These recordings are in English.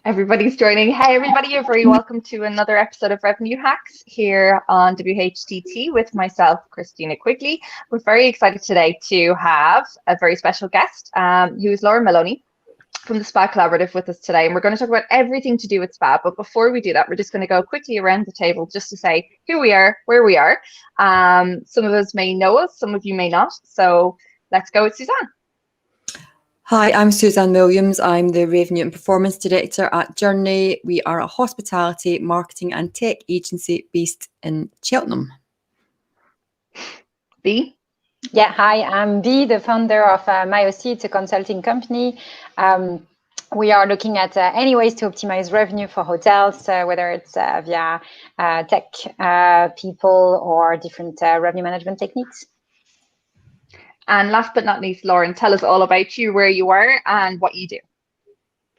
Everybody's joining. Hey, everybody, you're very welcome to another episode of Revenue Hacks here on WHTT with myself, Christina Quigley. We're very excited today to have a very special guest who is Laura Maloney from the Spa Collaborative with us today. And we're going to talk about everything to do with spa. But before we do that, we're just going to go quickly around the table just to say who we are, where we are. Some of us may know us, some of you may not. So let's go with Suzanne. Hi, I'm Suzanne Williams. I'm the Revenue and Performance Director at Journey. We are a hospitality, marketing and tech agency based in Cheltenham. Bea? Yeah, hi, I'm Bea, the founder of MyOC. It's a consulting company. We are looking at any ways to optimize revenue for hotels, whether it's via tech people or different revenue management techniques. And last but not least, Lauren, tell us all about you, where you are and what you do.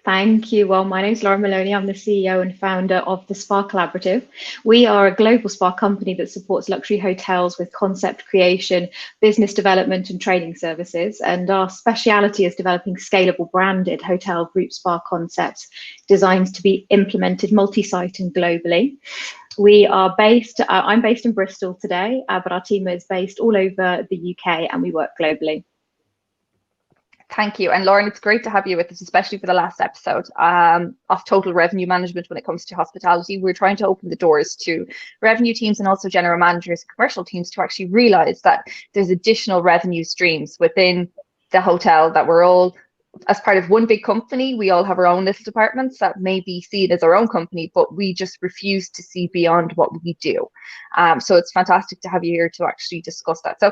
Thank you. Well, my name's Laura Maloney. I'm the CEO and founder of the Spa Collaborative. We are a global spa company that supports luxury hotels with concept creation, business development and training services. And our speciality is developing scalable branded hotel group spa concepts designed to be implemented multi-site and globally. We are based, I'm based in Bristol today, but our team is based all over the UK and we work globally. Thank you. And Lauren, it's great to have you with us, especially for the last episode of total revenue management when it comes to hospitality. We're trying to open the doors to revenue teams and also general managers and commercial teams to actually realize that there's additional revenue streams within the hotel, that we're all, as part of one big company, we all have our own little departments that may be seen as our own company, but we just refuse to see beyond what we do. So it's fantastic to have you here to actually discuss that. So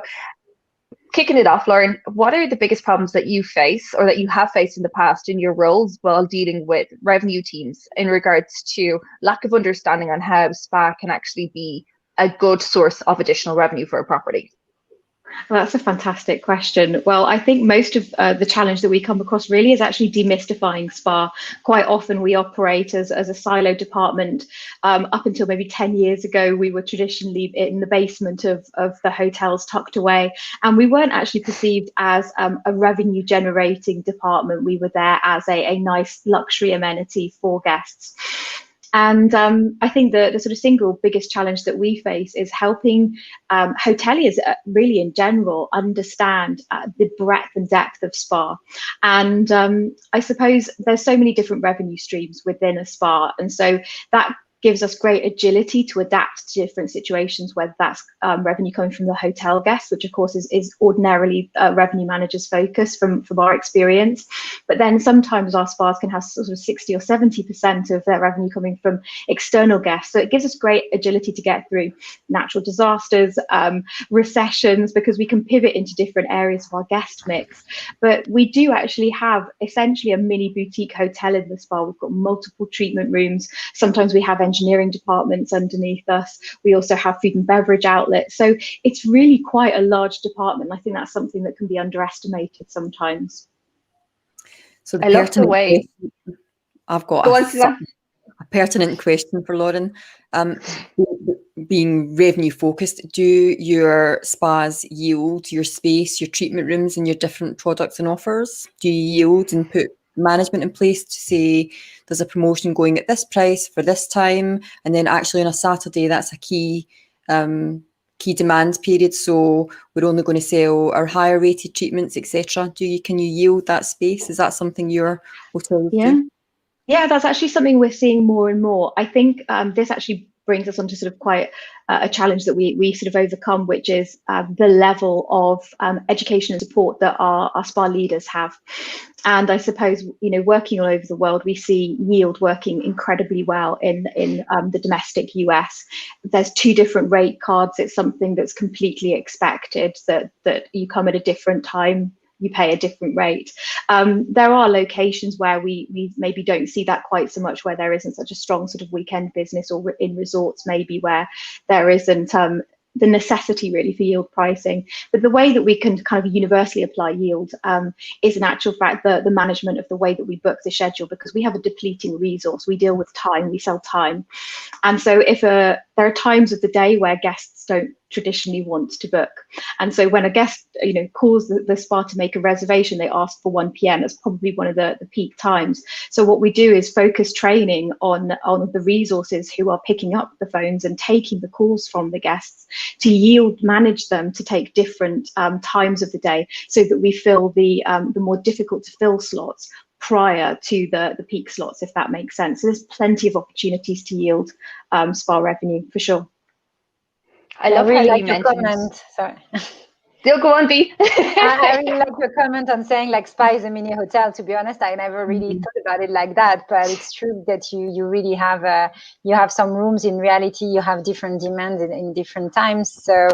kicking it off, Lauren, what are the biggest problems that you face or that you have faced in the past in your roles while dealing with revenue teams in regards to lack of understanding on how spa can actually be a good source of additional revenue for a property? Well, that's a fantastic question. Well, I think most of the challenge that we come across really is actually demystifying spa. Quite often we operate as a silo department. Up until maybe 10 years ago, we were traditionally in the basement of the hotels tucked away, and we weren't actually perceived as a revenue generating department. We were there as a nice luxury amenity for guests. And I think the sort of single biggest challenge that we face is helping hoteliers really in general understand the breadth and depth of spa. And I suppose there's so many different revenue streams within a spa. And so that gives us great agility to adapt to different situations, whether that's revenue coming from the hotel guests, which of course is ordinarily revenue managers' focus from our experience. But then sometimes our spas can have sort of 60 or 70% of their revenue coming from external guests. So it gives us great agility to get through natural disasters, recessions, because we can pivot into different areas of our guest mix. But we do actually have essentially a mini boutique hotel in the spa. We've got multiple treatment rooms. Sometimes we have engineering departments underneath us. We also have food and beverage outlets. So it's really quite a large department. I think that's something that can be underestimated sometimes. So I love the way I've got a pertinent question for Lauren. Being revenue focused, do your spas yield your space, your treatment rooms and your different products and offers? Do you yield and put management in place to say there's a promotion going at this price for this time, and then actually on a Saturday that's a key demand period, so we're only going to sell our higher rated treatments, etc. Can you yield that space? Is that something your hotel do? Yeah, that's actually something we're seeing more and more. I think this actually brings us onto sort of quite a challenge that we sort of overcome, which is the level of education and support that our spa leaders have. And I suppose, you know, working all over the world, we see yield working incredibly well in the domestic US. There's two different rate cards. It's something that's completely expected, that you come at a different time, you pay a different rate. There are locations where we maybe don't see that quite so much, where there isn't such a strong sort of weekend business, or in resorts maybe where there isn't the necessity really for yield pricing. But the way that we can kind of universally apply yield is in actual fact the management of the way that we book the schedule, because we have a depleting resource. We deal with time, we sell time. And so if there are times of the day where guests don't traditionally want to book. And so when a guest, calls the spa to make a reservation, they ask for 1 p.m. That's probably one of the peak times. So what we do is focus training on the resources who are picking up the phones and taking the calls from the guests, to manage them to take different times of the day, so that we fill the more difficult to fill slots prior to the peak slots, if that makes sense. So there's plenty of opportunities to yield spa revenue for sure. I love really how like you your mentioned. comment. Sorry. Still go on, B. I really like your comment on saying like spa is a mini hotel. To be honest, I never really thought about it like that, but it's true that you really have you have some rooms. In reality, you have different demands in different times. So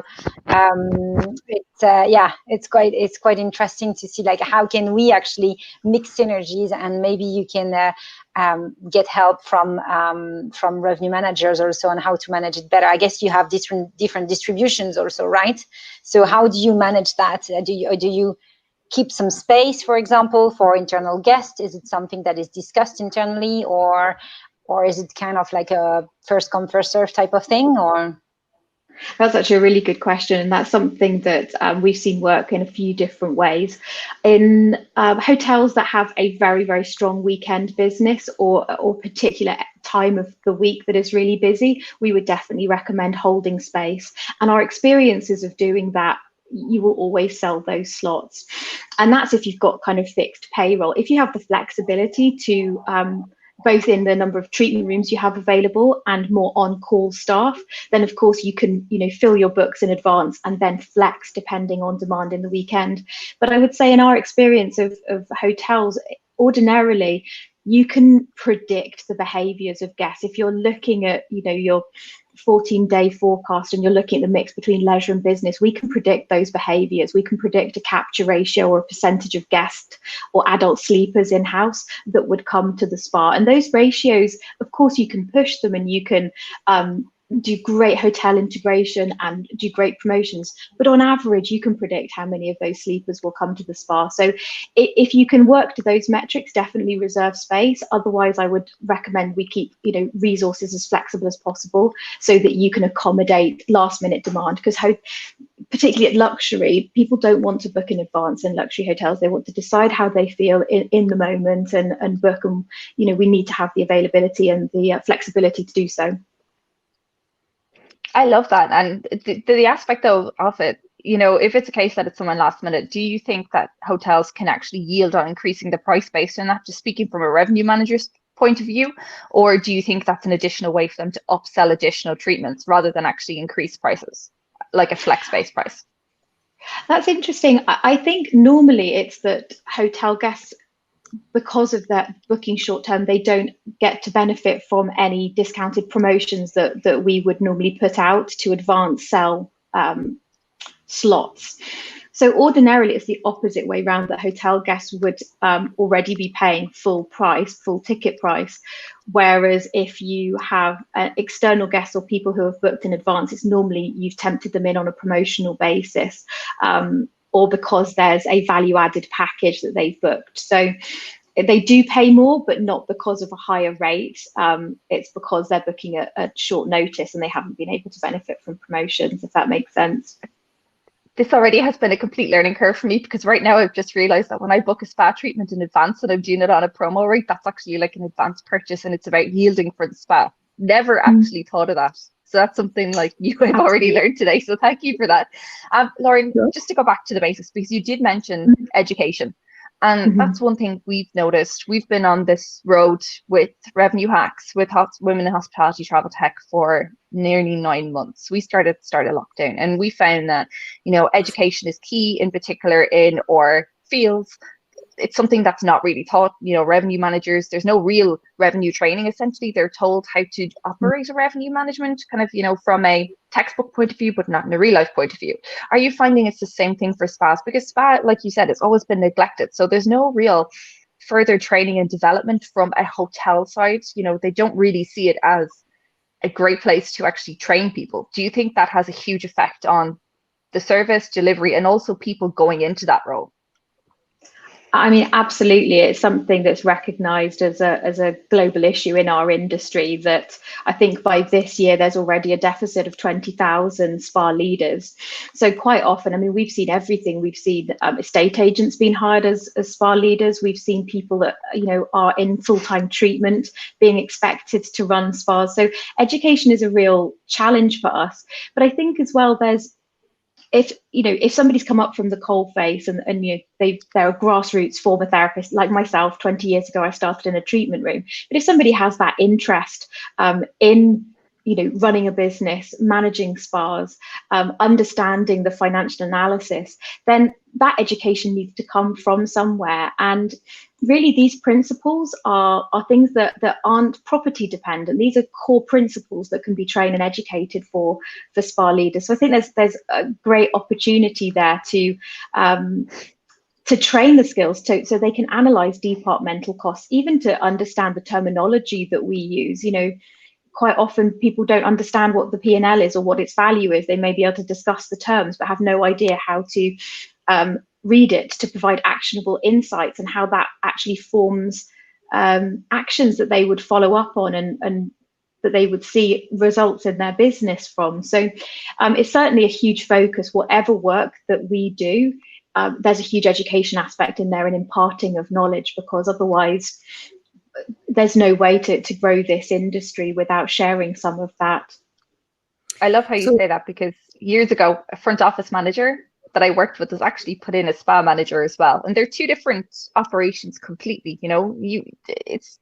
it's quite interesting to see like how can we actually mix synergies, and maybe you can get help from revenue managers also on how to manage it better. I guess you have different distributions also, right? So how do you manage that? Do you keep some space, for example, for internal guests? Is it something that is discussed internally, or is it kind of like a first come first serve type of thing? Or that's actually a really good question, and that's something that we've seen work in a few different ways. In hotels that have a very, very strong weekend business, or particular time of the week that is really busy, we would definitely recommend holding space. And our experiences of doing that, you will always sell those slots. And that's if you've got kind of fixed payroll. If you have the flexibility to both in the number of treatment rooms you have available and more on-call staff, then of course you can fill your books in advance and then flex depending on demand in the weekend. But I would say in our experience of hotels, ordinarily you can predict the behaviors of guests. If you're looking at your 14-day forecast and you're looking at the mix between leisure and business, we can predict those behaviors. We can predict a capture ratio or a percentage of guests or adult sleepers in-house that would come to the spa. And those ratios, of course, you can push them, and you can do great hotel integration and do great promotions, but on average you can predict how many of those sleepers will come to the spa. So if you can work to those metrics, definitely reserve space. Otherwise, I would recommend we keep resources as flexible as possible, so that you can accommodate last minute demand, because particularly at luxury, people don't want to book in advance in luxury hotels. They want to decide how they feel in the moment and book, and we need to have the availability and the flexibility to do so. I love that. And the aspect though of it, if it's a case that it's someone last minute, do you think that hotels can actually yield on increasing the price based on that, just speaking from a revenue manager's point of view? Or do you think that's an additional way for them to upsell additional treatments rather than actually increase prices, like a flex-based price? That's interesting. I think normally it's that hotel guests, because of that booking short term, they don't get to benefit from any discounted promotions that we would normally put out to advance sell slots. So ordinarily it's the opposite way around, that hotel guests would already be paying full ticket price. Whereas if you have external guests or people who have booked in advance, it's normally you've tempted them in on a promotional basis, or because there's a value-added package that they've booked. So they do pay more, but not because of a higher rate. It's because they're booking at short notice and they haven't been able to benefit from promotions, if that makes sense. This already has been a complete learning curve for me, because right now I've just realized that when I book a spa treatment in advance and I'm doing it on a promo rate, that's actually like an advanced purchase and it's about yielding for the spa. Never actually thought of that. So that's something like you have already learned today. So thank you for that. Lauren, just to go back to the basics, because you did mention education. And that's one thing we've noticed. We've been on this road with Revenue Hacks, with Women in Hospitality Travel Tech for nearly 9 months. We started lockdown, and we found that, education is key, in particular in our fields. It's something that's not really taught. Revenue managers, there's no real revenue training. Essentially, they're told how to operate a revenue management kind of, from a textbook point of view, but not in a real life point of view. Are you finding it's the same thing for spas? Because spa, like you said, it's always been neglected. So there's no real further training and development from a hotel side. They don't really see it as a great place to actually train people. Do you think that has a huge effect on the service delivery and also people going into that role? I mean, absolutely. It's something that's recognised as a global issue in our industry, that I think by this year there's already a deficit of 20,000 spa leaders. So quite often, I mean, we've seen everything. We've seen estate agents being hired as spa leaders. We've seen people that, you know, are in full-time treatment being expected to run spas. So education is a real challenge for us. But I think as well, if somebody's come up from the coal face and you know, they're a grassroots former therapist like myself, 20 years ago I started in a treatment room, but if somebody has that interest in, you know, running a business, managing spas, understanding the financial analysis, then that education needs to come from somewhere. And really, these principles are things that aren't property dependent. These are core principles that can be trained and educated for spa leaders. So I think there's a great opportunity there to train the skills so they can analyze departmental costs, even to understand the terminology that we use. You know, quite often people don't understand what the P&L is or what its value is. They may be able to discuss the terms, but have no idea how to read it to provide actionable insights, and how that actually forms actions that they would follow up on and that they would see results in their business from. So it's certainly a huge focus. Whatever work that we do, there's a huge education aspect in there and imparting of knowledge, because otherwise there's no way to grow this industry without sharing some of that. I love how you say that, because years ago, a front office manager that I worked with was actually put in a spa manager as well. And they're two different operations completely. You know, you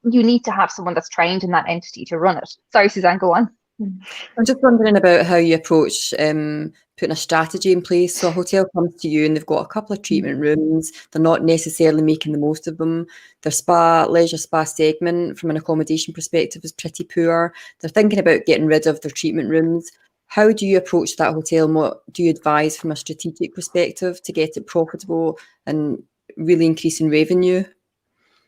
need to have someone that's trained in that entity to run it. Sorry, Suzanne, go on. I'm just wondering about how you approach putting a strategy in place. So a hotel comes to you and they've got a couple of treatment rooms. They're not necessarily making the most of them. Their leisure spa segment from an accommodation perspective is pretty poor. They're thinking about getting rid of their treatment rooms. How do you approach that hotel, and what do you advise from a strategic perspective to get it profitable and really increasing revenue?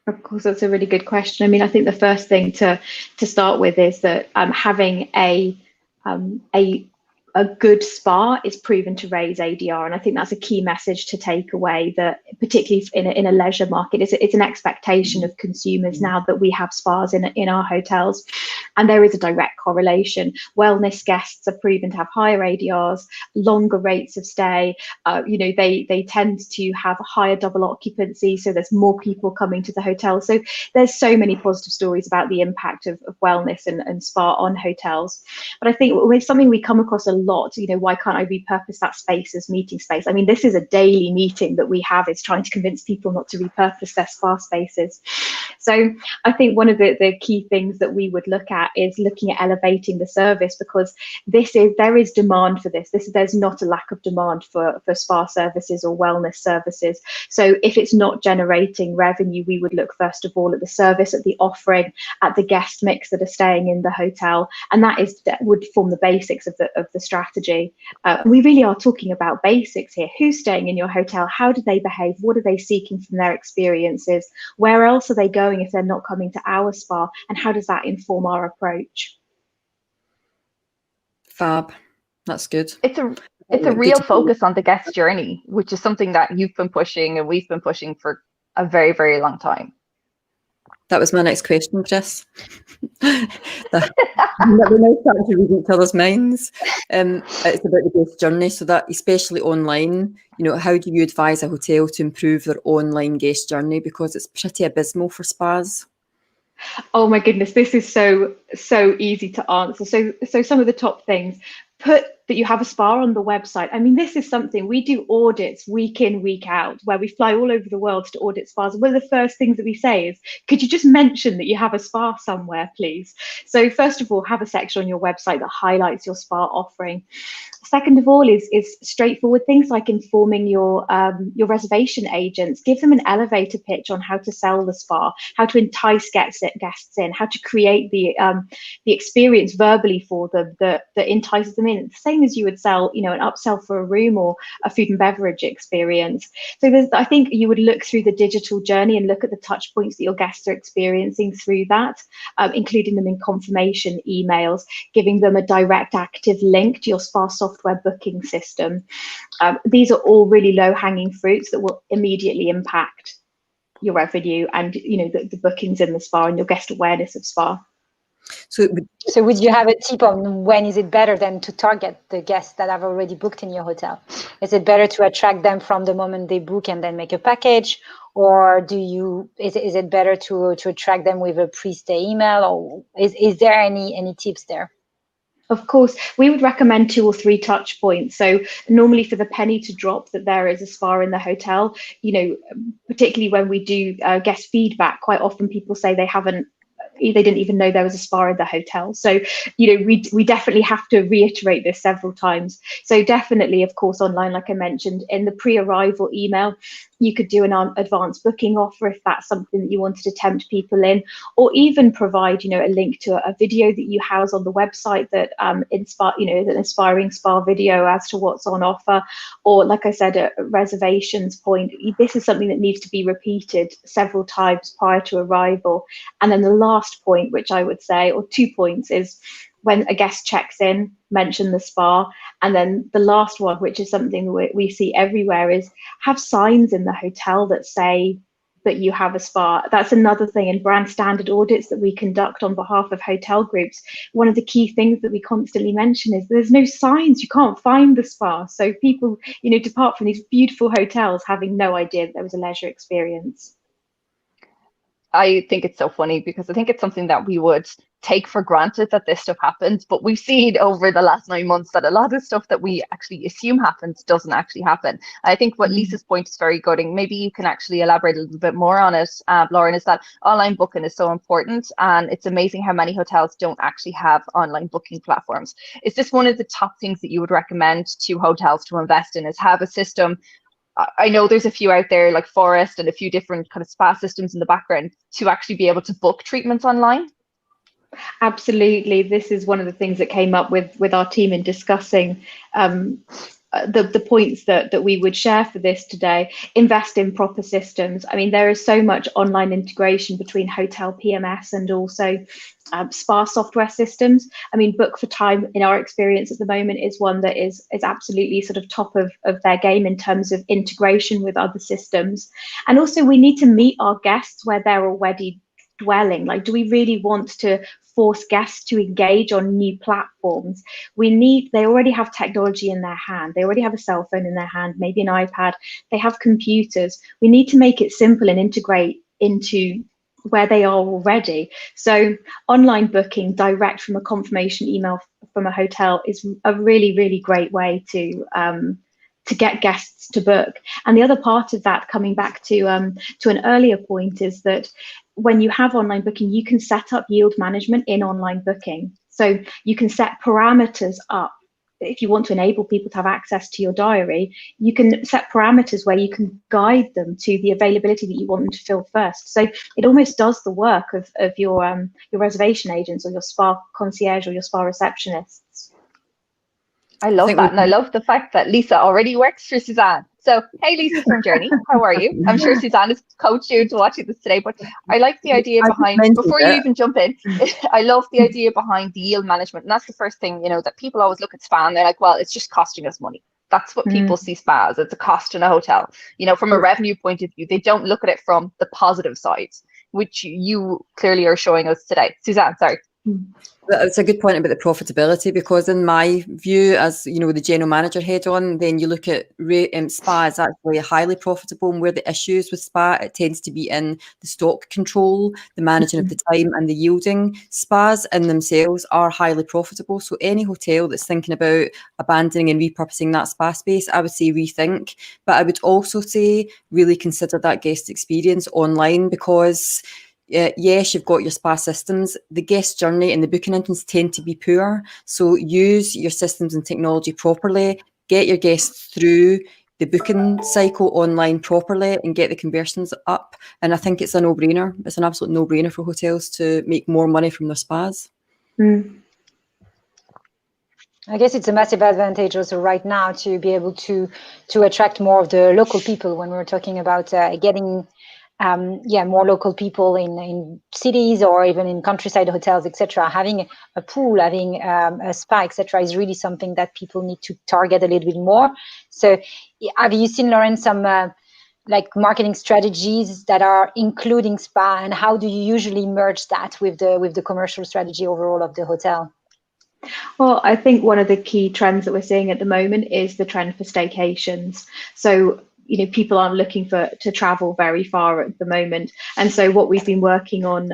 Of course, that's a really good question. I mean, I think the first thing to start with is that having a good spa is proven to raise ADR, and I think that's a key message to take away. That particularly in a leisure market, it's an expectation of consumers now that we have spas in our hotels, and there is a direct correlation. Wellness guests are proven to have higher ADRs, longer rates of stay. You know, they tend to have higher double occupancy, so there's more people coming to the hotel. So there's so many positive stories about the impact of wellness and spa on hotels. But I think with something we come across a lot, you know, why can't I repurpose that space as meeting space? I mean, this is a daily meeting that we have, is trying to convince people not to repurpose their spa spaces. So I think one of the key things that we would look at is looking at elevating the service, because there is demand for this. There's not a lack of demand for spa services or wellness services. So if it's not generating revenue, we would look first of all at the service, at the offering, at the guest mix that are staying in the hotel, and that would form the basics of the strategy. We really are talking about basics here. Who's staying in your hotel? How do they behave? What are they seeking from their experiences? Where else are they going if they're not coming to our spa? And how does that inform our approach? Fab. That's good. It's a real focus on the guest journey, which is something that you've been pushing and we've been pushing for a very, very long time. That was my next question, Chris. We're now starting to read each other's minds. It's about the guest journey, so that especially online, you know, how do you advise a hotel to improve their online guest journey, because it's pretty abysmal for spas? Oh my goodness, this is so easy to answer. So some of the top things: put that you have a spa on the website. I mean, this is something we do audits week in, week out, where we fly all over the world to audit spas. One of the first things that we say is, could you just mention that you have a spa somewhere, please? So first of all, have a section on your website that highlights your spa offering. Second of all is straightforward things like informing your reservation agents. Give them an elevator pitch on how to sell the spa, how to entice guests in, how to create the experience verbally for them that entices them in. Same as you would sell, you know, an upsell for a room or a food and beverage experience. So I think you would look through the digital journey and look at the touch points that your guests are experiencing through that, including them in confirmation emails, giving them a direct active link to your spa software booking system. These are all really low-hanging fruits that will immediately impact your revenue and the bookings in the spa and your guest awareness of spa. So would you have a tip on when is it better than to target the guests that have already booked in your hotel? Is it better to attract them from the moment they book and then make a package, or is it better to attract them with a pre-stay email, or is there any tips there? Of course, we would recommend 2 or 3 touch points. So normally for the penny to drop that there is a spa in the hotel, particularly when we do guest feedback, quite often people say they didn't even know there was a spa in the hotel. So, we definitely have to reiterate this several times. So definitely, of course, online, like I mentioned, in the pre-arrival email, you could do an advanced booking offer if that's something that you wanted to tempt people in, or even provide, a link to a video that you house on the website that an inspiring spa video as to what's on offer, or like I said, a reservations point. This is something that needs to be repeated several times prior to arrival. And then the last point, which I would say, or 2 points, is when a guest checks in, mention the spa. And then the last one, which is something we see everywhere, is have signs in the hotel that say that you have a spa. That's another thing in brand standard audits that we conduct on behalf of hotel groups. One of the key things that we constantly mention is there's no signs, you can't find the spa. So people, depart from these beautiful hotels having no idea that there was a leisure experience. I think it's so funny because I think it's something that we would take for granted that this stuff happens, but we've seen over the last 9 months that a lot of stuff that we actually assume happens doesn't actually happen. I think what Lisa's point is very good, and maybe you can actually elaborate a little bit more on it, Lauren, is that online booking is so important, and it's amazing how many hotels don't actually have online booking platforms. Is this one of the top things that you would recommend to hotels to invest in, is have a system? I know there's a few out there like Forest and a few different kind of spa systems in the background to actually be able to book treatments online. Absolutely. This is one of the things that came up with our team in discussing the points that we would share for this today. Invest in proper systems. I mean, there is so much online integration between hotel PMS and also spa software systems. I mean, Book for Time, in our experience at the moment, is one that is absolutely sort of top of their game in terms of integration with other systems. And also we need to meet our guests where they're already dwelling. Like, do we really want to force guests to engage on new platforms? They already have technology in their hand. They already have a cell phone in their hand, maybe an iPad. They have computers. We need to make it simple and integrate into where they are already. So online booking direct from a confirmation email from a hotel is a really, really great way to get guests to book. And the other part of that, coming back to an earlier point, is that when you have online booking, you can set up yield management in online booking. So you can set parameters up. If you want to enable people to have access to your diary, you can set parameters where you can guide them to the availability that you want them to fill first. So it almost does the work of your reservation agents or your spa concierge or your spa receptionists. I love that. And I love the fact that Lisa already works for Suzanne. So, hey, Lisa from Journey, how are you? I'm sure Suzanne has coached you into watching this today, but I like the idea behind, before you even jump in, I love the idea behind the yield management. And that's the first thing, that people always look at spa and they're like, well, it's just costing us money. That's what people see spa as. It's a cost in a hotel. From a revenue point of view, they don't look at it from the positive side, which you clearly are showing us today. Suzanne, sorry. It's a good point about the profitability, because in my view, as the general manager head on, then you look at spa is actually highly profitable, and where the issues with spa, it tends to be in the stock control, the managing of the time, and the yielding. Spas in themselves are highly profitable, so any hotel that's thinking about abandoning and repurposing that spa space, I would say rethink. But I would also say really consider that guest experience online, because yes, you've got your spa systems. The guest journey and the booking engines tend to be poor. So use your systems and technology properly. Get your guests through the booking cycle online properly and get the conversions up. And I think it's a no-brainer. It's an absolute no-brainer for hotels to make more money from their spas. I guess it's a massive advantage also right now to be able to attract more of the local people when we're talking about getting more local people in cities or even in countryside hotels, etc. Having a pool, having a spa, etc. is really something that people need to target a little bit more. So have you seen, Lauren, some like marketing strategies that are including spa, and how do you usually merge that with the commercial strategy overall of the hotel? Well, I think one of the key trends that we're seeing at the moment is the trend for staycations. So, people aren't looking to travel very far at the moment. And so what we've been working on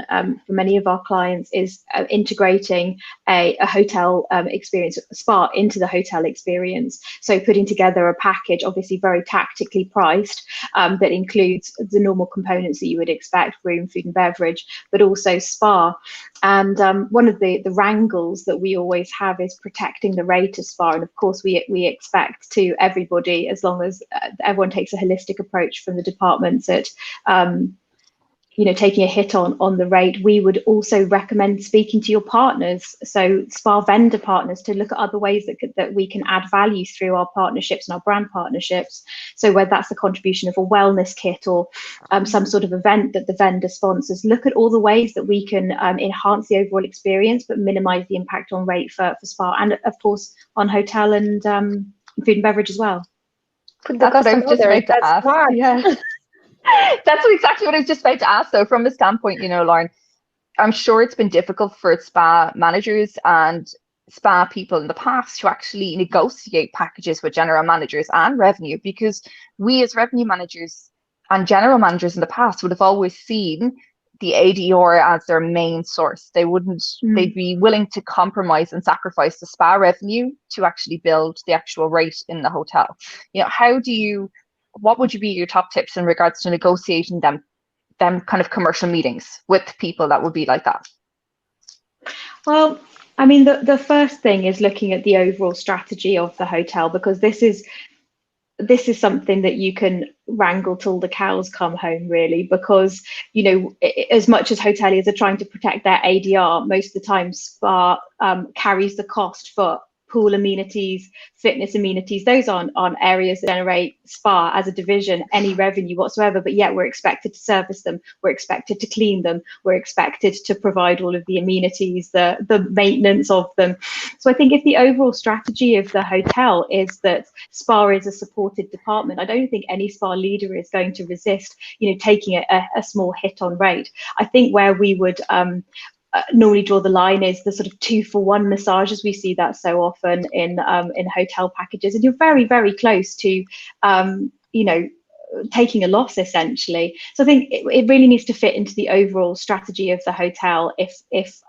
for many of our clients is integrating a hotel experience, a spa, into the hotel experience. So putting together a package, obviously very tactically priced, that includes the normal components that you would expect: room, food and beverage, but also spa. And one of the wrangles that we always have is protecting the rate of spa. And of course, we expect to everybody, as long as everyone takes a holistic approach from the departments at taking a hit on the rate, we would also recommend speaking to your partners, so spa vendor partners, to look at other ways that we can add value through our partnerships and our brand partnerships. So whether that's the contribution of a wellness kit or some sort of event that the vendor sponsors, look at all the ways that we can enhance the overall experience but minimize the impact on rate for spa, and of course on hotel and food and beverage as well. That's what I was just about to ask. Smart. Yeah. That's exactly what I was just about to ask. So from a standpoint, Lauren, I'm sure it's been difficult for spa managers and spa people in the past to actually negotiate packages with general managers and revenue, because we as revenue managers and general managers in the past would have always seen the ADR as their main source. They'd be willing to compromise and sacrifice the spa revenue to actually build the actual rate in the hotel. What would be your top tips in regards to negotiating them kind of commercial meetings with people that would be like that? Well, I mean, the first thing is looking at the overall strategy of the hotel, because this is something that you can wrangle till the cows come home, really, because as much as hoteliers are trying to protect their ADR, most of the time spa carries the cost for pool amenities, fitness amenities. Those aren't areas that generate spa as a division any revenue whatsoever, but yet we're expected to service them, we're expected to clean them, we're expected to provide all of the amenities, the maintenance of them. So I think if the overall strategy of the hotel is that spa is a supported department, I don't think any spa leader is going to resist taking a small hit on rate. I think where we would normally draw the line is the sort of 2-for-1 massages. We see that so often in hotel packages, and you're very, very close to taking a loss, essentially. So I think it really needs to fit into the overall strategy of the hotel. If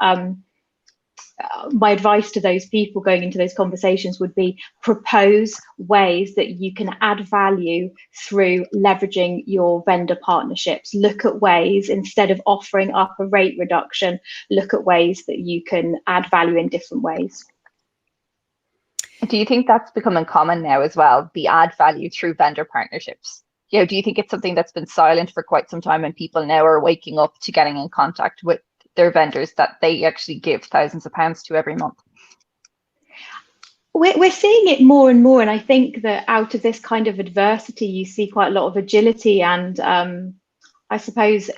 my advice to those people going into those conversations would be, propose ways that you can add value through leveraging your vendor partnerships. Look at ways, instead of offering up a rate reduction, look at ways that you can add value in different ways. Do you think that's becoming common now as well, the add value through vendor partnerships? Do you think it's something that's been silent for quite some time and people now are waking up to getting in contact with their vendors that they actually give thousands of pounds to every month? We're seeing it more and more, and I think that out of this kind of adversity, you see quite a lot of agility and I suppose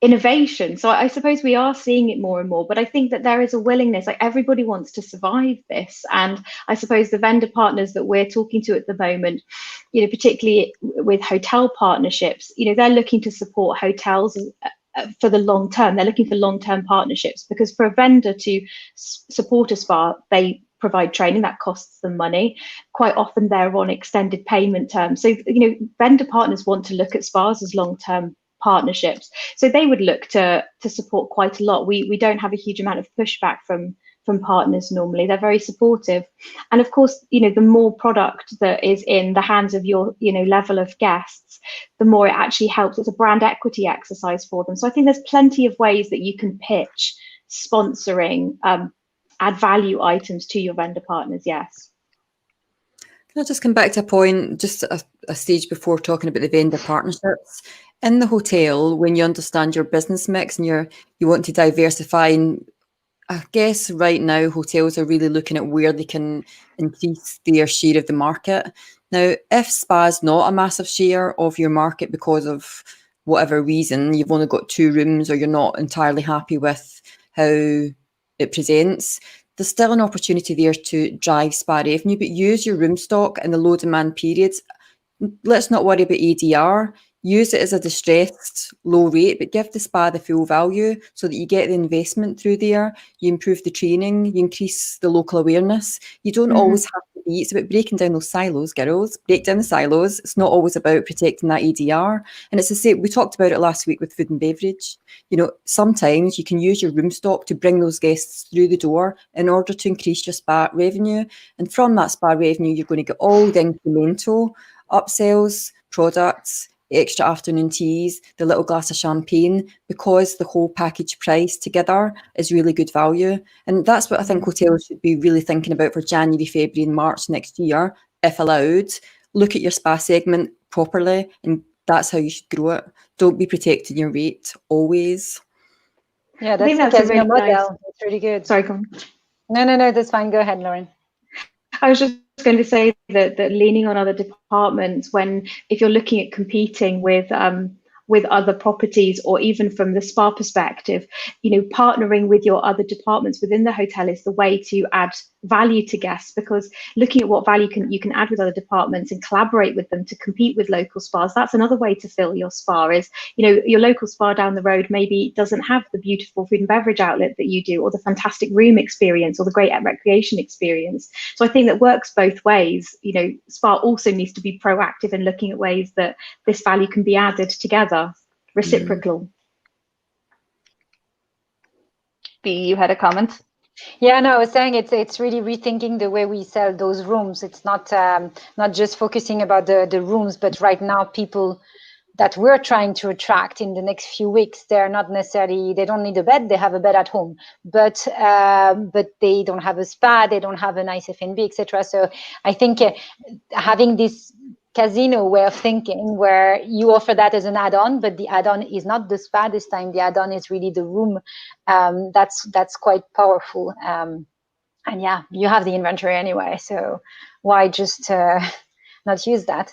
innovation. So I suppose we are seeing it more and more, but I think that there is a willingness, like everybody wants to survive this. And I suppose the vendor partners that we're talking to at the moment, particularly with hotel partnerships, they're looking to support hotels for the long term. They're looking for long-term partnerships, because for a vendor to support a spa, they provide training that costs them money. Quite often they're on extended payment terms. So, vendor partners want to look at spas as long-term partnerships. So they would look to support quite a lot. We don't have a huge amount of pushback from partners normally. They're very supportive. And of course, the more product that is in the hands of your, level of guests, the more it actually helps. It's a brand equity exercise for them. So I think there's plenty of ways that you can pitch sponsoring, add value items to your vendor partners. Yes. Can I just come back to a point, just a stage before talking about the vendor partnerships? In the hotel, when you understand your business mix and you want to diversify, and I guess right now hotels are really looking at where they can increase their share of the market. Now, if spa is not a massive share of your market because of whatever reason, you've only got 2 rooms or you're not entirely happy with how it presents, there's still an opportunity there to drive spa revenue, but use your room stock in the low demand periods let's not worry about ADR. Use it as a distressed low rate, but give the spa the full value so that you get the investment through there. You improve the training, you increase the local awareness. You don't always have to be, it's about breaking down those silos, girls. Break down the silos. It's not always about protecting that ADR. And it's the same, we talked about it last week with food and beverage. You know, sometimes you can use your room stock to bring those guests through the door in order to increase your spa revenue. And from that spa revenue, you're going to get all the incremental upsells, products, extra afternoon teas, the little glass of champagne, because the whole package price together is really good value. And that's what I think hotels should be really thinking about for January, February and March next year, if allowed. Look at your spa segment properly, and that's how you should grow it. Don't be protecting your rate always. Yeah, I think that's that's a really model. nice... It's really good. Sorry, come on. No, that's fine. Go ahead, Lauren. I was just going to say that leaning on other departments, if you're looking at competing with other properties, or even from the spa perspective, you know, partnering with your other departments within the hotel is the way to add value to guests, because looking at what value you can add with other departments and collaborate with them to compete with local spas, that's another way to fill your spa. Is, you know, your local spa down the road maybe doesn't have the beautiful food and beverage outlet that you do, or the fantastic room experience, or the great recreation experience. So I think that works both ways. You know, spa also needs to be proactive in looking at ways that this value can be added together, reciprocal. Bea, you had a comment? Yeah, no, I was saying it's really rethinking the way we sell those rooms. It's not just focusing about the rooms, but right now people that we're trying to attract in the next few weeks, they don't need a bed, they have a bed at home, but they don't have a spa, they don't have a nice F&B, etc. So I think having this casino way of thinking where you offer that as an add-on, but the add-on is not the spa this time, the add-on is really the room, that's quite powerful. And yeah, you have the inventory anyway, so why just not use that?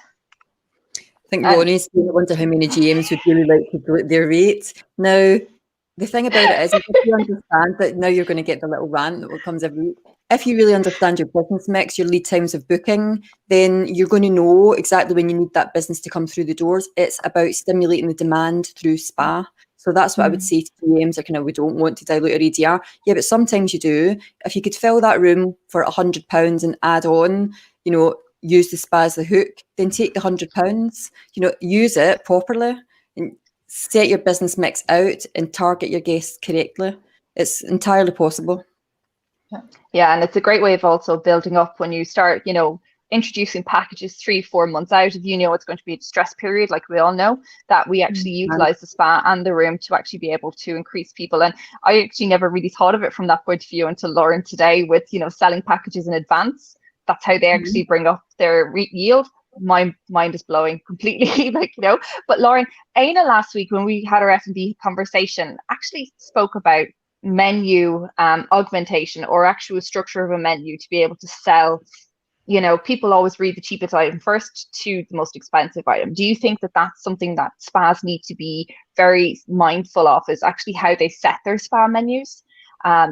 I think Ronnie's saying, I wonder how many GMs would really like to go at their rate. Now, the thing about it is, if you understand that now you're going to get the little rant that comes every week, if you really understand your business mix, your lead times of booking, then you're going to know exactly when you need that business to come through the doors. It's about stimulating the demand through spa. So that's what I would say to GMs, like, we don't want to dilute our ADR. Yeah, but sometimes you do. If you could fill that room for £100 and add on, use the spa as the hook, then take the £100, use it properly and set your business mix out and target your guests correctly. It's entirely possible. Yeah, and it's a great way of also building up when you start, introducing packages 3-4 months out. If it's going to be a stress period, like we all know, that we actually utilize the spa and the room to actually be able to increase people. And I actually never really thought of it from that point of view until Lauren today with, selling packages in advance. That's how they actually bring up their yield. My mind is blowing completely, But Lauren, Aina last week when we had our F&B conversation actually spoke about menu augmentation, or actual structure of a menu to be able to sell. People always read the cheapest item first to the most expensive item. Do you think that that's something that spas need to be very mindful of, is actually how they set their spa menus?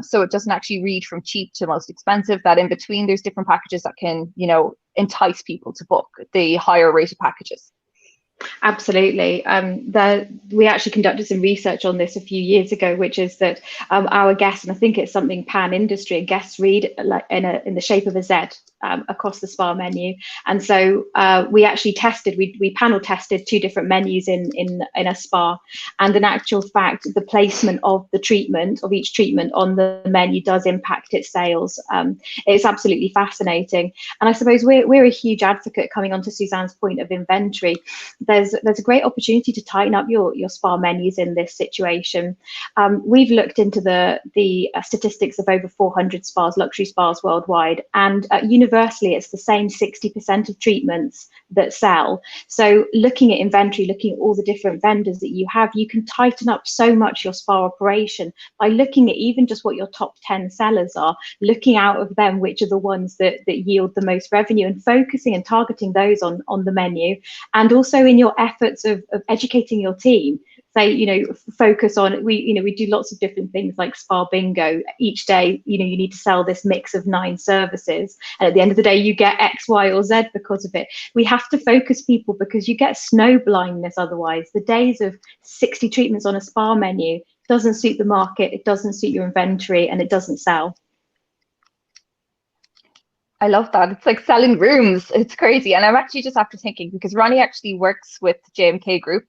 So it doesn't actually read from cheap to most expensive, that in between there's different packages that can, entice people to book the higher rated packages. Absolutely. We actually conducted some research on this a few years ago, which is that our guests, and I think it's something pan-industry, guests read like in the shape of a Z across the spa menu. And so we actually tested, we panel tested 2 different menus in a spa, and in actual fact, the placement of the treatment, of each treatment on the menu does impact its sales. It's absolutely fascinating. And I suppose we're a huge advocate, coming on to Suzanne's point of inventory. There's a great opportunity to tighten up your spa menus in this situation. We've looked into the statistics of over 400 spas, luxury spas worldwide, and universally it's the same 60% of treatments that sell. So looking at inventory, looking at all the different vendors that you have, you can tighten up so much your spa operation by looking at even just what your top 10 sellers are, looking out of them which are the ones that yield the most revenue, and focusing and targeting those on the menu. And also in your efforts of educating your team, say, focus on, we do lots of different things like spa bingo. Each day, you need to sell this mix of 9 services. And at the end of the day, you get X, Y, or Z because of it. We have to focus people because you get snow blindness otherwise. The days of 60 treatments on a spa menu doesn't suit the market, it doesn't suit your inventory, and it doesn't sell. I love that. It's like selling rooms. It's crazy. And I'm actually just after thinking, because Ronnie actually works with JMK Group,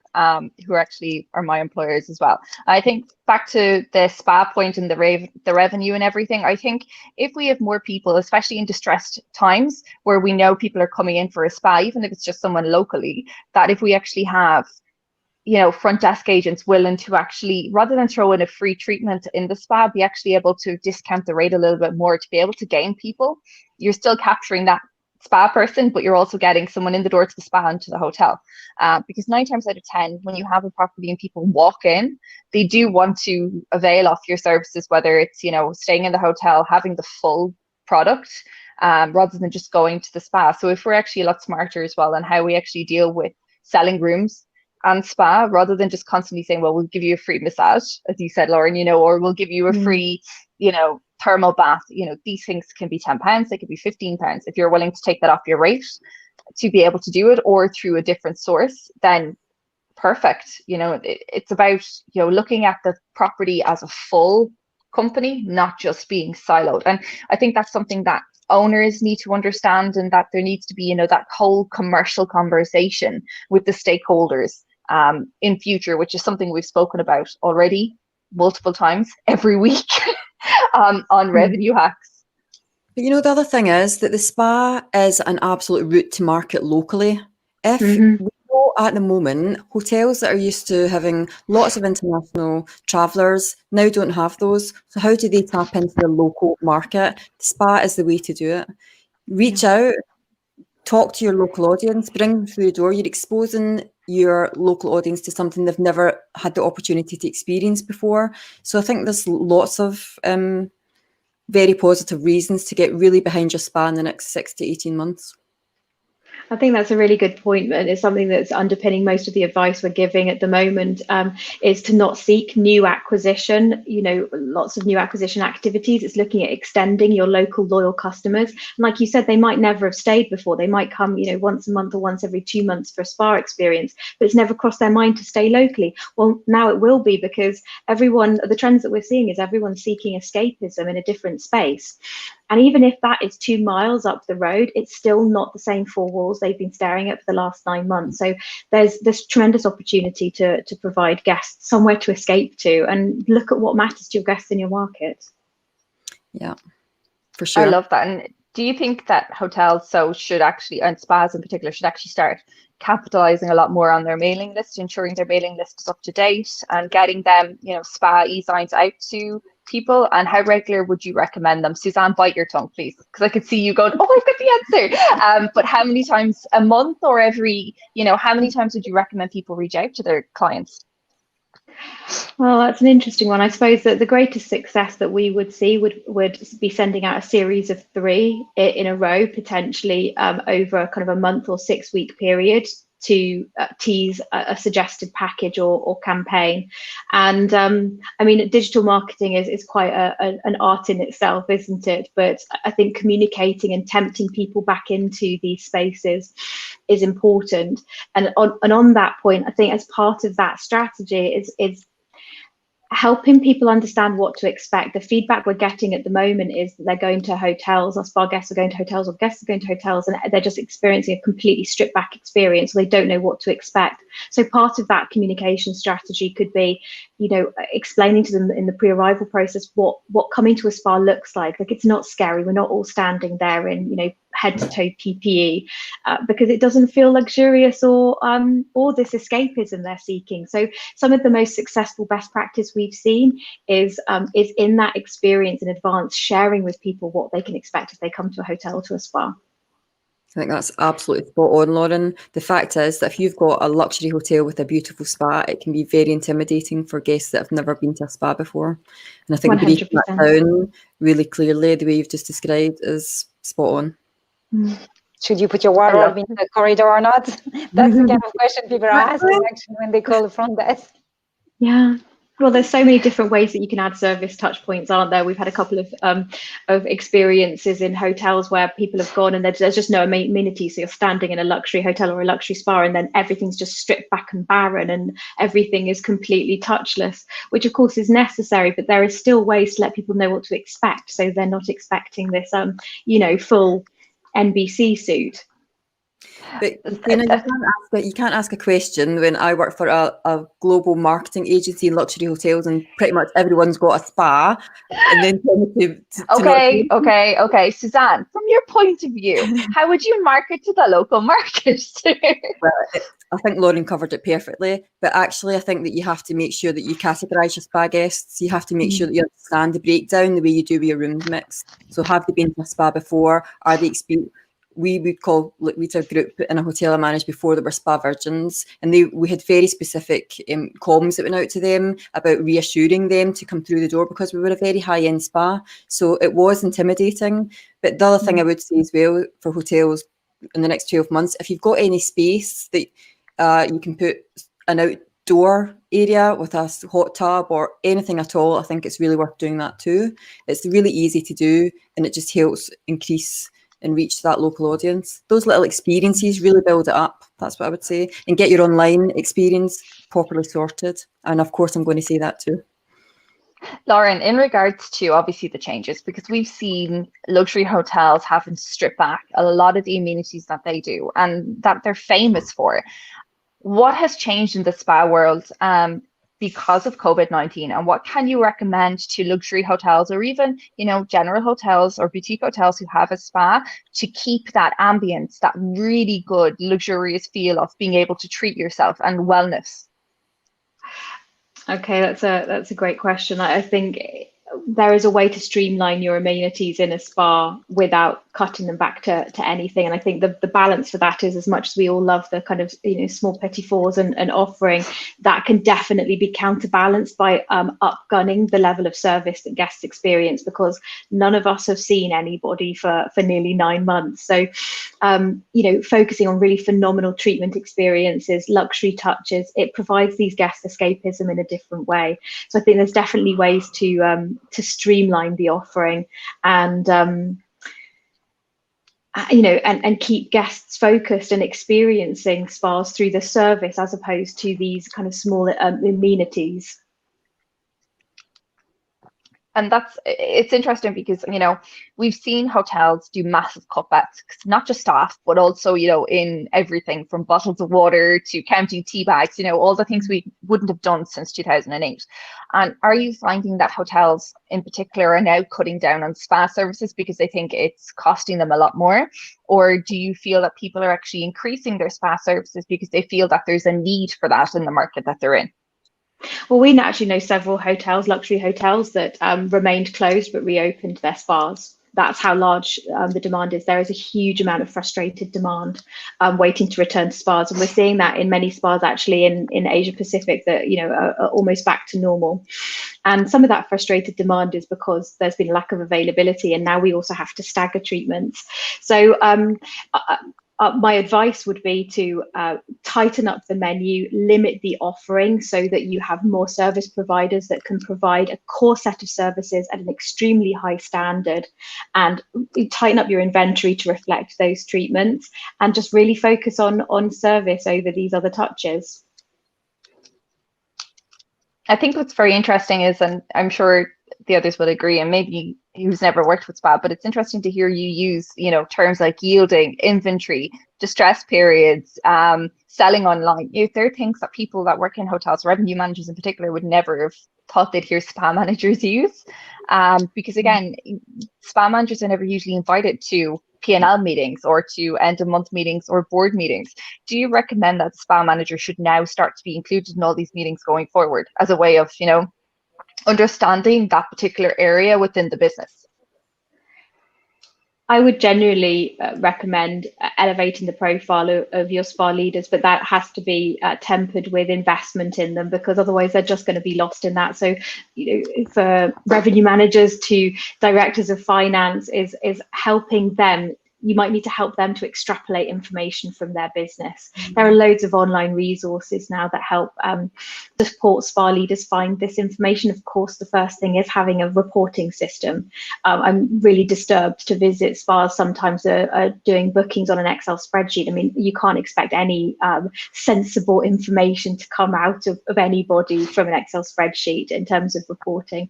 who actually are my employers as well. I think back to the spa point and the revenue and everything, I think if we have more people, especially in distressed times where we know people are coming in for a spa, even if it's just someone locally, that if we actually have front desk agents willing to actually, rather than throw in a free treatment in the spa, be actually able to discount the rate a little bit more to be able to gain people. You're still capturing that spa person, but you're also getting someone in the door to the spa and to the hotel. Because 9 times out of 10, when you have a property and people walk in, they do want to avail of your services, whether it's, staying in the hotel, having the full product, rather than just going to the spa. So if we're actually a lot smarter as well on how we actually deal with selling rooms and spa, rather than just constantly saying, well, we'll give you a free massage, as you said, Lauren, or we'll give you a free, thermal bath. These things can be £10, they could be £15. If you're willing to take that off your rate to be able to do it, or through a different source, then perfect. It's about, looking at the property as a full company, not just being siloed. And I think that's something that owners need to understand, and that there needs to be, that whole commercial conversation with the stakeholders in future, which is something we've spoken about already multiple times every week on Revenue Hacks. But the other thing is that the spa is an absolute route to market locally. If we know at the moment, hotels that are used to having lots of international travellers now don't have those. So how do they tap into the local market? The spa is the way to do it. Reach out, talk to your local audience, bring them through the door. You're exposing your local audience to something they've never had the opportunity to experience before. So I think there's lots of very positive reasons to get really behind your spa in the next 6 to 18 months. I think that's a really good point, and it's something that's underpinning most of the advice we're giving at the moment, is to not seek new acquisition, lots of new acquisition activities. It's looking at extending your local loyal customers. And like you said, they might never have stayed before. They might come, once a month or once every 2 months for a spa experience, but it's never crossed their mind to stay locally. Well, now it will be, because the trends that we're seeing is everyone's seeking escapism in a different space. And even if that is 2 miles up the road, it's still not the same 4 walls they've been staring at for the last 9 months. So there's this tremendous opportunity to provide guests somewhere to escape to, and look at what matters to your guests in your market. Yeah, for sure. I love that. And do you think that hotels should actually, and spas in particular, should actually start capitalizing a lot more on their mailing list, ensuring their mailing list is up to date, and getting them, spa e-signs out to people? And how regular would you recommend them? Suzanne, bite your tongue, please, because I could see you going, oh, I've got the answer. But how many times a month, or every, how many times would you recommend people reach out to their clients? Well, that's an interesting one. I suppose that the greatest success that we would see would be sending out a series of 3 in a row, potentially over kind of a month or 6-week period, to tease a suggested package or campaign. And digital marketing is quite an art in itself, isn't it? But I think communicating and tempting people back into these spaces is important. And on that point, I think as part of that strategy is helping people understand what to expect. The feedback we're getting at the moment is that they're going to hotels, or spa guests are going to hotels, or guests are going to hotels, and they're just experiencing a completely stripped back experience. They don't know what to expect. So part of that communication strategy could be, explaining to them in the pre-arrival process what coming to a spa looks like. Like, it's not scary. We're not all standing there in, head to toe PPE, because it doesn't feel luxurious or this escapism they're seeking. So some of the most successful best practice we've seen is in that experience in advance, sharing with people what they can expect if they come to a hotel, to a spa. I think that's absolutely spot on, Lauren. The fact is that if you've got a luxury hotel with a beautiful spa, it can be very intimidating for guests that have never been to a spa before. And I think breaking that down really clearly, the way you've just described, is spot on. Should you put your wardrobe in the corridor or not? That's the kind of question people are asking actually when they call the front desk. Yeah. Well, there's so many different ways that you can add service touch points, aren't there? We've had a couple of experiences in hotels where people have gone and there's just no amenities. So you're standing in a luxury hotel or a luxury spa, and then everything's just stripped back and barren, and everything is completely touchless, which of course is necessary. But there is still ways to let people know what to expect, so they're not expecting this, full NBC suit. But Christina, you can't ask a question when I work for a global marketing agency in luxury hotels, and pretty much everyone's got a spa, and then okay, Suzanne, from your point of view, how would you market to the local market? Well, I think Lauren covered it perfectly, but actually I think that you have to make sure that you categorise your spa guests. You have to make sure that you understand the breakdown the way you do with your rooms mix. So have they been to a spa before? Are they experienced? We would call, like, we had a group in a hotel I managed before that were spa virgins, and we had very specific comms that went out to them about reassuring them to come through the door, because we were a very high-end spa. So it was intimidating. But the other thing I would say as well for hotels in the next 12 months, if you've got any space that you can put an outdoor area with a hot tub or anything at all, I think it's really worth doing that too. It's really easy to do, and it just helps increase and reach that local audience. Those little experiences really build it up. That's what I would say. And get your online experience properly sorted. And of course, I'm going to say that too. Lauren, in regards to obviously the changes, because we've seen luxury hotels having to strip back a lot of the amenities that they do and that they're famous for. What has changed in the spa world because of COVID-19, and what can you recommend to luxury hotels, or even, general hotels or boutique hotels who have a spa, to keep that ambience, that really good luxurious feel of being able to treat yourself and wellness? Okay, that's a great question. I think there is a way to streamline your amenities in a spa without cutting them back to anything. And I think the balance for that is, as much as we all love the kind of small petit fours and offering, that can definitely be counterbalanced by upgunning the level of service that guests experience, because none of us have seen anybody for nearly 9 months. So focusing on really phenomenal treatment experiences, luxury touches, it provides these guests escapism in a different way. So I think there's definitely ways to streamline the offering and and keep guests focused and experiencing spas through the service as opposed to these kind of small amenities. And it's interesting because, we've seen hotels do massive cutbacks, not just staff, but also, in everything from bottles of water to counting tea bags, all the things we wouldn't have done since 2008. And are you finding that hotels in particular are now cutting down on spa services because they think it's costing them a lot more? Or do you feel that people are actually increasing their spa services because they feel that there's a need for that in the market that they're in? Well, we actually know several hotels, luxury hotels, that remained closed but reopened their spas. That's how large the demand is. There is a huge amount of frustrated demand waiting to return to spas. And we're seeing that in many spas actually in Asia Pacific that, are almost back to normal. And some of that frustrated demand is because there's been a lack of availability, and now we also have to stagger treatments. So my advice would be to tighten up the menu, limit the offering so that you have more service providers that can provide a core set of services at an extremely high standard, and tighten up your inventory to reflect those treatments, and just really focus on service over these other touches. I think what's very interesting is, and I'm sure the others would agree, and maybe who's never worked with spa, but it's interesting to hear you use, terms like yielding, inventory, distress periods, selling online. There are things that people that work in hotels, revenue managers in particular, would never have thought they'd hear spa managers use. Because again, spa managers are never usually invited to P&L meetings or to end of month meetings or board meetings. Do you recommend that the spa manager should now start to be included in all these meetings going forward as a way of, understanding that particular area within the business? I would generally recommend elevating the profile of your spa leaders, but that has to be tempered with investment in them, because otherwise they're just going to be lost in that. So, for revenue managers to directors of finance is helping them you might need to help them to extrapolate information from their business. There are loads of online resources now that help support spa leaders find this information. Of course, the first thing is having a reporting system. I'm really disturbed to visit spas sometimes are doing bookings on an Excel spreadsheet. I mean, you can't expect any sensible information to come out of anybody from an Excel spreadsheet in terms of reporting.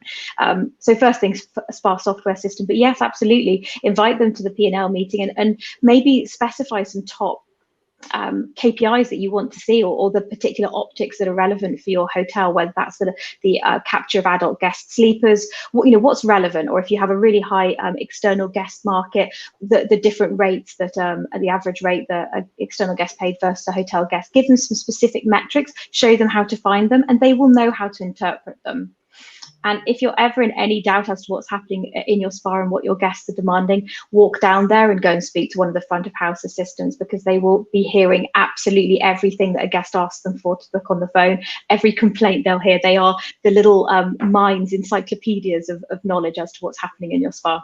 So first things, spa software system. But yes, absolutely, invite them to the P&L meeting and maybe specify some top KPIs that you want to see, or the particular optics that are relevant for your hotel, whether that's the capture of adult guest sleepers, what's relevant, or if you have a really high external guest market, the different rates that the average rate that an external guest paid versus a hotel guest. Give them some specific metrics, show them how to find them, and they will know how to interpret them. And if you're ever in any doubt as to what's happening in your spa and what your guests are demanding, walk down there and go and speak to one of the front of house assistants, because they will be hearing absolutely everything that a guest asks them for to book on the phone. Every complaint they'll hear. They are the little minds, encyclopedias of knowledge as to what's happening in your spa.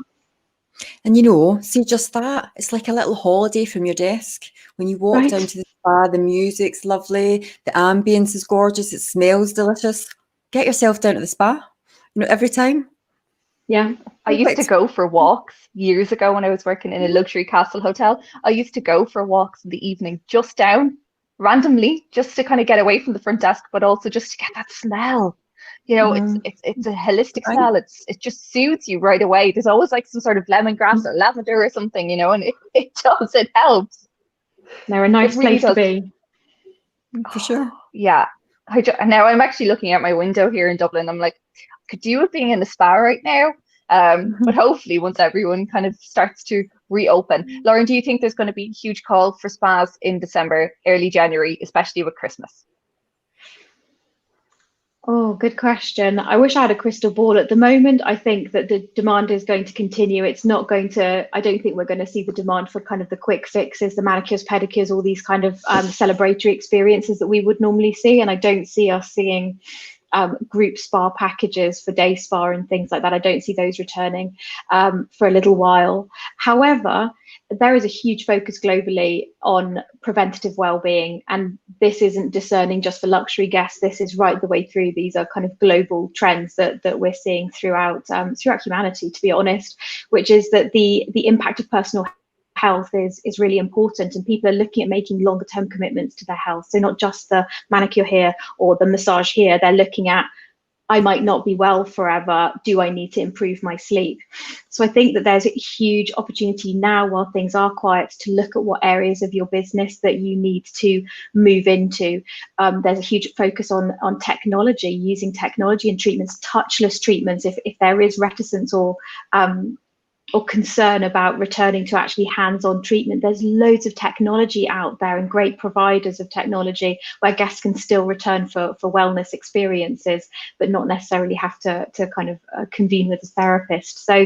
And see, just that, it's like a little holiday from your desk. When you walk down to the spa, the music's lovely, the ambience is gorgeous, it smells delicious. Get yourself down to the spa, every time. Yeah. I used to go for walks years ago when I was working in a luxury castle hotel. I used to go for walks in the evening, just down randomly, just to kind of get away from the front desk, but also just to get that smell. It's a holistic smell. It just soothes you right away. There's always like some sort of lemongrass or lavender or something, and it does. It helps. They're a nice place to be. For sure. Yeah. Now I'm actually looking out my window here in Dublin. I'm like, I could do with being in a spa right now. But hopefully once everyone kind of starts to reopen. Lauren, do you think there's going to be a huge call for spas in December, early January, especially with Christmas? Oh, good question. I wish I had a crystal ball. At the moment, I think that the demand is going to continue. I don't think we're going to see the demand for kind of the quick fixes, the manicures, pedicures, all these kind of celebratory experiences that we would normally see. And I don't see us seeing group spa packages for day spa and things like that. I don't see those returning for a little while. However, there is a huge focus globally on preventative well-being, and this isn't discerning just for luxury guests. This is right the way through. These are kind of global trends that we're seeing throughout humanity, to be honest, which is that the impact of personal health is really important, and people are looking at making longer term commitments to their health. So not just the manicure here or the massage here, they're looking at, I might not be well forever. Do I need to improve my sleep? So I think that there's a huge opportunity now, while things are quiet, to look at what areas of your business that you need to move into. There's a huge focus on technology, using technology and treatments, touchless treatments. If there is reticence or concern about returning to actually hands-on treatment, there's loads of technology out there and great providers of technology where guests can still return for wellness experiences, but not necessarily have to kind of convene with a therapist. So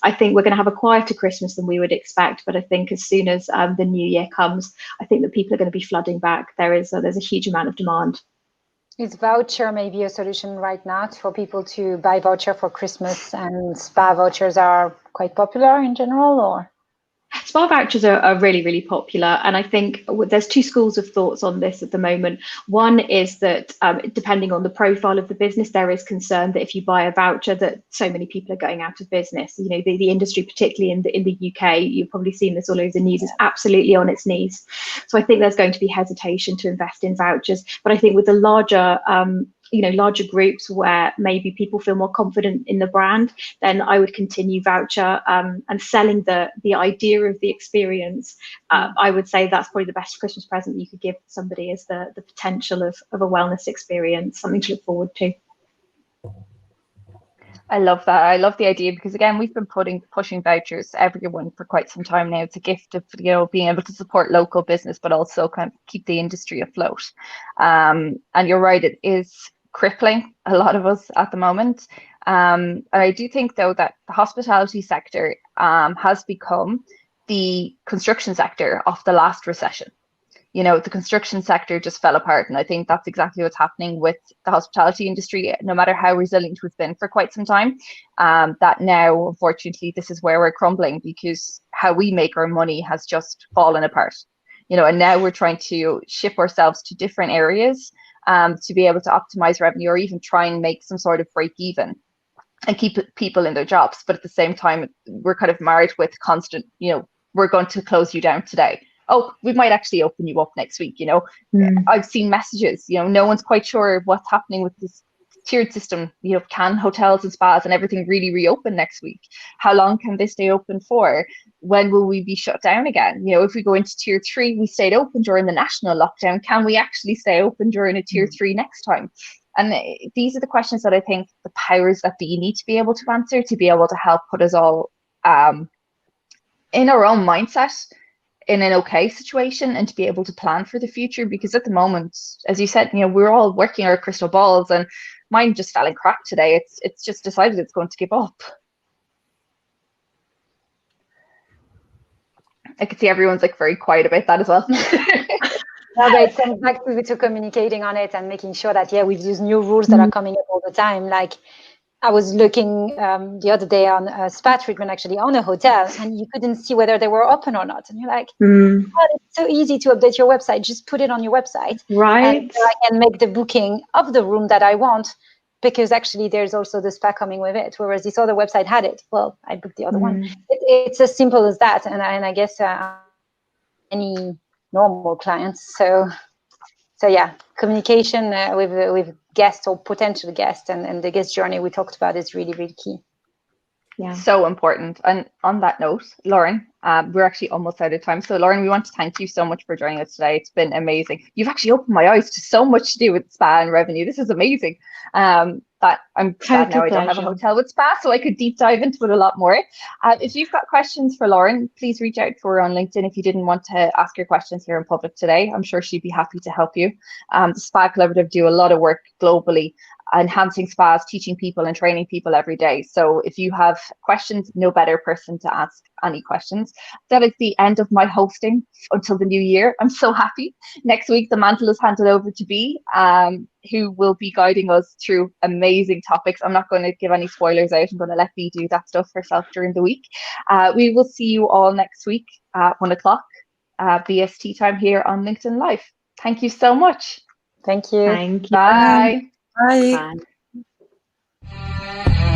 I think we're going to have a quieter Christmas than we would expect, but I think as soon as the new year comes, I think that people are going to be flooding back. There's a huge amount of demand. Is voucher maybe a solution right now for people to buy voucher for Christmas, and spa vouchers are quite popular in general, or? Spa vouchers are really, really popular. And I think there's two schools of thoughts on this at the moment. One is that depending on the profile of the business, there is concern that if you buy a voucher that so many people are going out of business. The industry, particularly in the UK, you've probably seen this all over the news, is absolutely on its knees. So I think there's going to be hesitation to invest in vouchers. But I think with the larger groups where maybe people feel more confident in the brand, then I would continue voucher and selling the idea of the experience. I would say that's probably the best Christmas present you could give somebody, is the potential of a wellness experience, something to look forward to. I love that. I love the idea, because again, we've been pushing vouchers to everyone for quite some time now. It's a gift of being able to support local business, but also kind of keep the industry afloat. And you're right, it is crippling a lot of us at the moment. And I do think, though, that the hospitality sector has become the construction sector of the last recession. the construction sector just fell apart. And I think that's exactly what's happening with the hospitality industry, no matter how resilient we've been for quite some time, that now, unfortunately, this is where we're crumbling, because how we make our money has just fallen apart. And now we're trying to ship ourselves to different areas to be able to optimize revenue, or even try and make some sort of break even and keep people in their jobs. But at the same time, we're kind of married with constant, we're going to close you down today. Oh, we might actually open you up next week. I've seen messages, no one's quite sure what's happening with this tiered system. Can hotels and spas and everything really reopen next week? How long can they stay open for? When will we be shut down again? If we go into tier 3, we stayed open during the national lockdown. Can we actually stay open during a tier 3 next time? And these are the questions that I think the powers that be need to be able to answer, to be able to help put us all in our own mindset, in an okay situation, and to be able to plan for the future. Because at the moment, as you said, we're all working our crystal balls, and mine just fell in crack today. It's just decided it's going to give up. I could see everyone's like very quiet about that as well. No, but it comes back to communicating on it and making sure that, with these new rules that are coming up all the time. Like, I was looking the other day on a spa treatment, actually, on a hotel, and you couldn't see whether they were open or not. And you're like, it's so easy to update your website. Just put it on your website. Right. And I can make the booking of the room that I want, because actually there's also the spa coming with it. Whereas this other website had it. Well, I booked the other one. It's as simple as that. And I guess any normal clients. So yeah, communication with guests or potential guests, and the guest journey we talked about is really, really key. Yeah, so important. And on that note, Lauren, we're actually almost out of time. So Lauren, we want to thank you so much for joining us today. It's been amazing. You've actually opened my eyes to so much to do with spa and revenue. This is amazing. That I'm glad now I don't have a hotel with spa, so I could deep dive into it a lot more. If you've got questions for Lauren, please reach out to her on LinkedIn if you didn't want to ask your questions here in public today. I'm sure she'd be happy to help you. The Spa Collaborative do a lot of work globally, enhancing spas, teaching people and training people every day. So if you have questions, no better person to ask any questions. That is the end of my hosting until the new year. I'm so happy. Next week, the mantle is handed over to Bea, who will be guiding us through amazing topics. I'm not going to give any spoilers out. I'm going to let Bea do that stuff herself during the week. We will see you all next week at 1 o'clock BST time here on LinkedIn Live. Thank you so much. Thank you. Thank you. Bye. Bye. Bye.